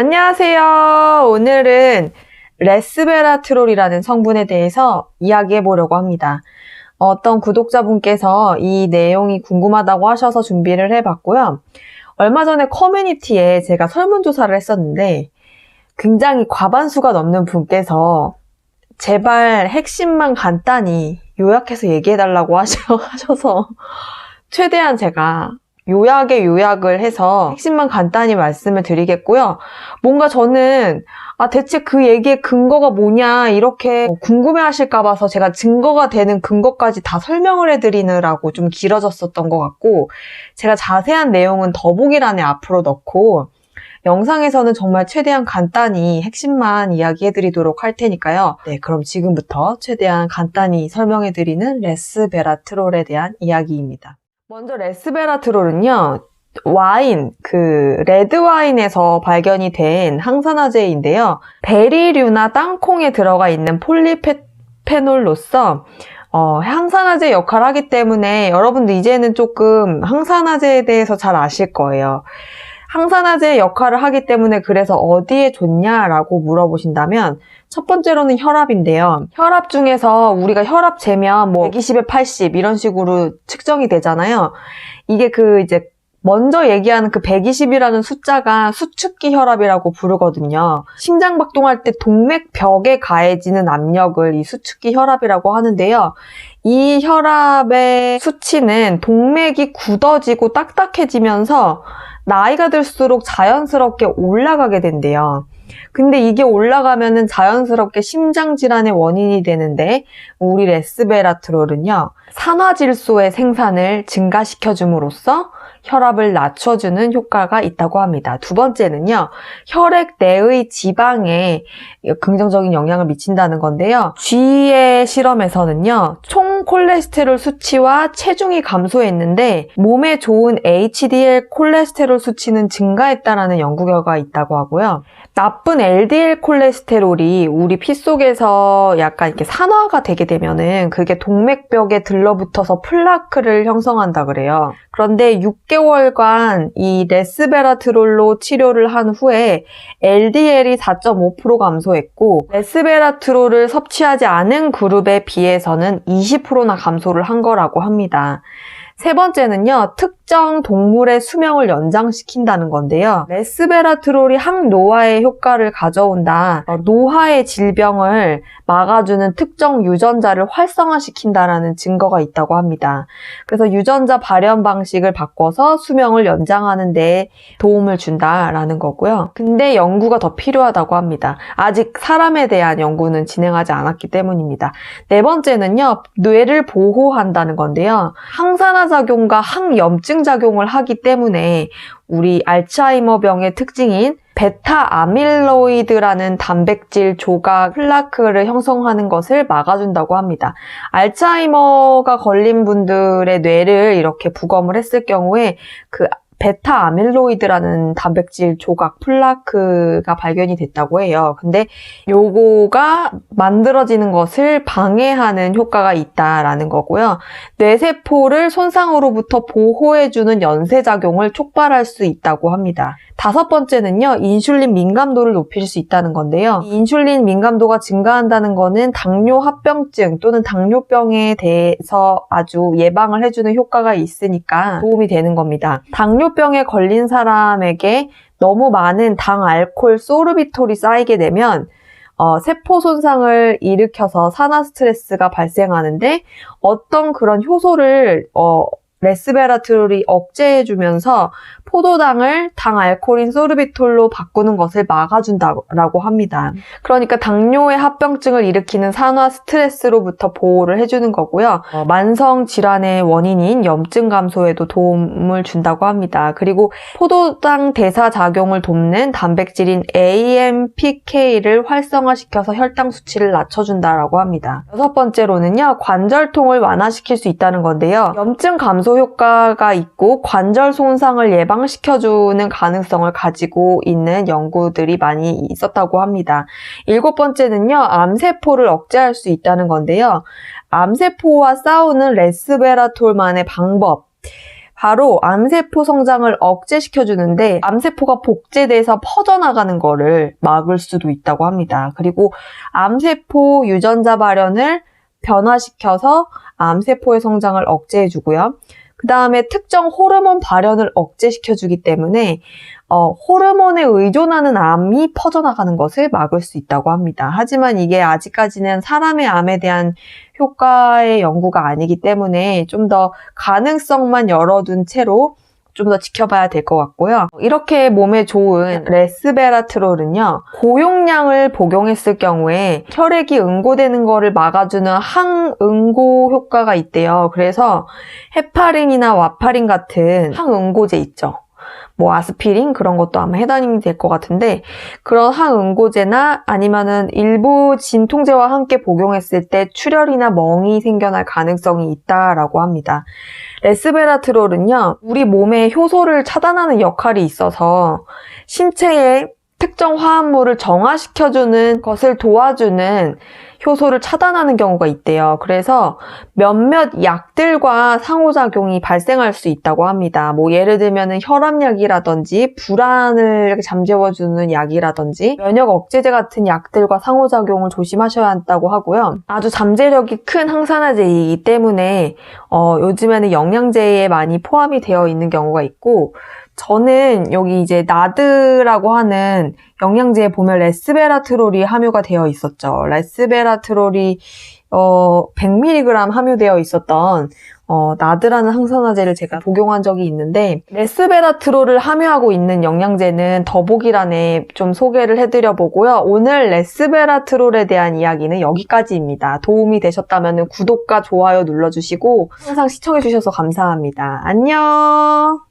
안녕하세요. 오늘은 레스베라트롤이라는 성분에 대해서 이야기해 보려고 합니다. 어떤 구독자분께서 이 내용이 궁금하다고 하셔서 준비를 해봤고요. 얼마 전에 커뮤니티에 제가 설문조사를 했었는데 굉장히 과반수가 넘는 분께서 제발 핵심만 간단히 요약해서 얘기해달라고 하셔서 최대한 제가 요약을 해서 핵심만 간단히 말씀을 드리겠고요. 뭔가 저는 대체 그 얘기의 근거가 뭐냐 이렇게 궁금해 하실까 봐서 제가 증거가 되는 근거까지 다 설명을 해드리느라고 좀 길어졌었던 것 같고, 제가 자세한 내용은 더보기란에 앞으로 넣고 영상에서는 정말 최대한 간단히 핵심만 이야기해드리도록 할 테니까요. 네, 그럼 지금부터 최대한 간단히 설명해드리는 레스베라트롤에 대한 이야기입니다. 먼저 레스베라트롤은요, 레드 와인에서 발견이 된 항산화제인데요. 베리류나 땅콩에 들어가 있는 폴리페놀로서 항산화제 역할을 하기 때문에 여러분들 이제는 조금 항산화제에 대해서 잘 아실 거예요. 항산화제 역할을 하기 때문에 그래서 어디에 좋냐라고 물어보신다면 첫 번째로는 혈압인데요. 혈압 중에서 우리가 혈압 재면 120에 80 이런 식으로 측정이 되잖아요. 이게 먼저 얘기하는 그 120이라는 숫자가 수축기 혈압이라고 부르거든요. 심장 박동할 때 동맥벽에 가해지는 압력을 이 수축기 혈압이라고 하는데요. 이 혈압의 수치는 동맥이 굳어지고 딱딱해지면서 나이가 들수록 자연스럽게 올라가게 된대요. 근데 이게 올라가면은 자연스럽게 심장질환의 원인이 되는데, 우리 레스베라트롤은요, 산화질소의 생산을 증가시켜줌으로써 혈압을 낮춰주는 효과가 있다고 합니다. 두 번째는요, 혈액 내의 지방에 긍정적인 영향을 미친다는 건데요. 쥐의 실험에서는요, 총 콜레스테롤 수치와 체중이 감소했는데 몸에 좋은 HDL 콜레스테롤 수치는 증가했다라는 연구 결과가 있다고 하고요. 나쁜 LDL 콜레스테롤이 우리 피 속에서 약간 이렇게 산화가 되게 되면은 그게 동맥벽에 들러붙어서 플라크를 형성한다 그래요. 그런데 6개월간 이 레스베라트롤로 치료를 한 후에 LDL이 4.5% 감소했고, 레스베라트롤을 섭취하지 않은 그룹에 비해서는 20%나 감소를 한 거라고 합니다. 세 번째는요, 특정 동물의 수명을 연장시킨다는 건데요. 레스베라트롤이 항노화의 효과를 가져온다. 노화의 질병을 막아주는 특정 유전자를 활성화시킨다라는 증거가 있다고 합니다. 그래서 유전자 발현 방식을 바꿔서 수명을 연장하는 데 도움을 준다라는 거고요. 근데 연구가 더 필요하다고 합니다. 아직 사람에 대한 연구는 진행하지 않았기 때문입니다. 네 번째는요, 뇌를 보호한다는 건데요. 항산화 작용과 항염증 작용을 하기 때문에 우리 알츠하이머병의 특징인 베타 아밀로이드라는 단백질 조각 플라크를 형성하는 것을 막아준다고 합니다. 알츠하이머가 걸린 분들의 뇌를 이렇게 부검을 했을 경우에 그 베타 아밀로이드라는 단백질 조각 플라크가 발견이 됐다고 해요. 근데 요거가 만들어지는 것을 방해하는 효과가 있다라는 거고요. 뇌세포를 손상으로부터 보호해주는 연쇄작용을 촉발할 수 있다고 합니다. 다섯 번째는요, 인슐린 민감도를 높일 수 있다는 건데요. 이 인슐린 민감도가 증가한다는 거는 당뇨 합병증 또는 당뇨병에 대해서 아주 예방을 해주는 효과가 있으니까 도움이 되는 겁니다. 당뇨병에 걸린 사람에게 너무 많은 당 알코올 소르비톨이 쌓이게 되면 세포 손상을 일으켜서 산화 스트레스가 발생하는데, 어떤 그런 효소를 레스베라트롤이 억제해주면서 포도당을 당 알코올인 소르비톨로 바꾸는 것을 막아준다라고 합니다. 그러니까 당뇨의 합병증을 일으키는 산화 스트레스로부터 보호를 해주는 거고요. 만성 질환의 원인인 염증 감소에도 도움을 준다고 합니다. 그리고 포도당 대사 작용을 돕는 단백질인 AMPK를 활성화시켜서 혈당 수치를 낮춰준다라고 합니다. 여섯 번째로는요, 관절통을 완화시킬 수 있다는 건데요. 염증 감소 효과가 있고 관절 손상을 예방시켜주는 가능성을 가지고 있는 연구들이 많이 있었다고 합니다. 일곱 번째는요, 암세포를 억제할 수 있다는 건데요. 암세포와 싸우는 레스베라톨만의 방법, 바로 암세포 성장을 억제시켜주는데 암세포가 복제돼서 퍼져나가는 거를 막을 수도 있다고 합니다. 그리고 암세포 유전자 발현을 변화시켜서 암세포의 성장을 억제해주고요. 그 다음에 특정 호르몬 발현을 억제시켜주기 때문에 호르몬에 의존하는 암이 퍼져나가는 것을 막을 수 있다고 합니다. 하지만 이게 아직까지는 사람의 암에 대한 효과의 연구가 아니기 때문에 좀 더 가능성만 열어둔 채로 좀 더 지켜봐야 될 것 같고요. 이렇게 몸에 좋은 레스베라트롤은요, 고용량을 복용했을 경우에 혈액이 응고되는 거를 막아주는 항응고 효과가 있대요. 그래서 헤파린이나 와파린 같은 항응고제 있죠. 뭐 아스피린 그런 것도 아마 해당이 될 것 같은데, 그런 항응고제나 아니면은 일부 진통제와 함께 복용했을 때 출혈이나 멍이 생겨날 가능성이 있다라고 합니다. 레스베라트롤은요, 우리 몸의 효소를 차단하는 역할이 있어서 신체에 특정 화합물을 정화시켜주는 것을 도와주는 효소를 차단하는 경우가 있대요. 그래서 몇몇 약들과 상호작용이 발생할 수 있다고 합니다. 뭐 예를 들면 혈압약이라든지 불안을 잠재워주는 약이라든지 면역 억제제 같은 약들과 상호작용을 조심하셔야 한다고 하고요. 아주 잠재력이 큰 항산화제이기 때문에 요즘에는 영양제에 많이 포함이 되어 있는 경우가 있고, 저는 여기 이제 나드라고 하는 영양제에 보면 레스베라트롤이 함유가 되어 있었죠. 레스베라트롤이 100mg 함유되어 있었던 나드라는 항산화제를 제가 복용한 적이 있는데, 레스베라트롤을 함유하고 있는 영양제는 더보기란에 좀 소개를 해드려 보고요. 오늘 레스베라트롤에 대한 이야기는 여기까지입니다. 도움이 되셨다면 구독과 좋아요 눌러주시고 항상 시청해주셔서 감사합니다. 안녕.